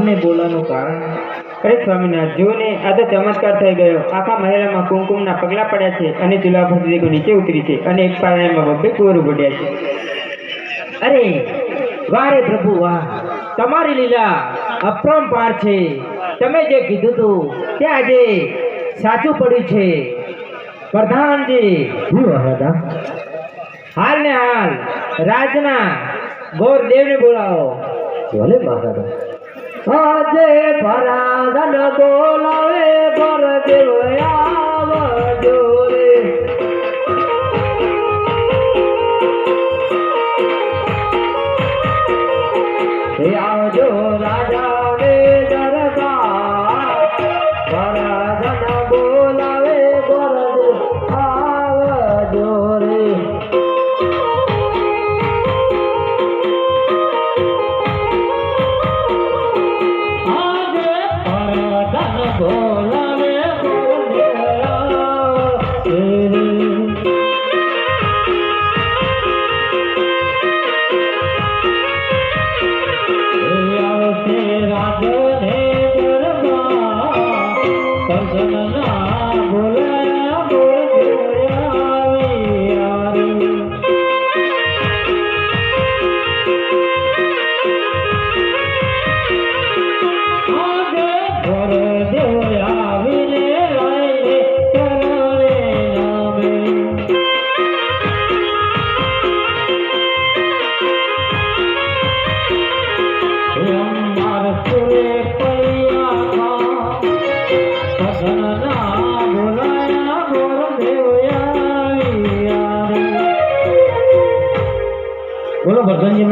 તમને બોલાવાનું કારણ? અરે સ્વામિનાથ, જુઓ ને, આ તો ચમત્કાર થઈ ગયો. આખા મહેલામાં કુમકુમના પગલા પડ્યા છે અને ચૂલા પરથી દેગો નીચે ઉતરી છે અને એક પારણામાં બબ્બે કુંવરો પડ્યા છે. અરે વાહ રે પ્રભુ વાહ, તમારી લીલા અપરંપાર છે. તમે જે કીધું તું તે આજે સાચું પડ્યું છે. પ્રધાનજી, હું રાજા? હાલ ને હાલ રાજના ગોરદેવને બોલાવો. ભલે મહારાજા. આજે પરાધન બોલાવે ગોરદેવ આવજો રે. આવજો રાજા ને દરબાર, પરાધન બોલાવે ગોરદેવ આવજો રે. બોલાવે ગોરદેવ આવજો રે. બોલો ભગવાનજી.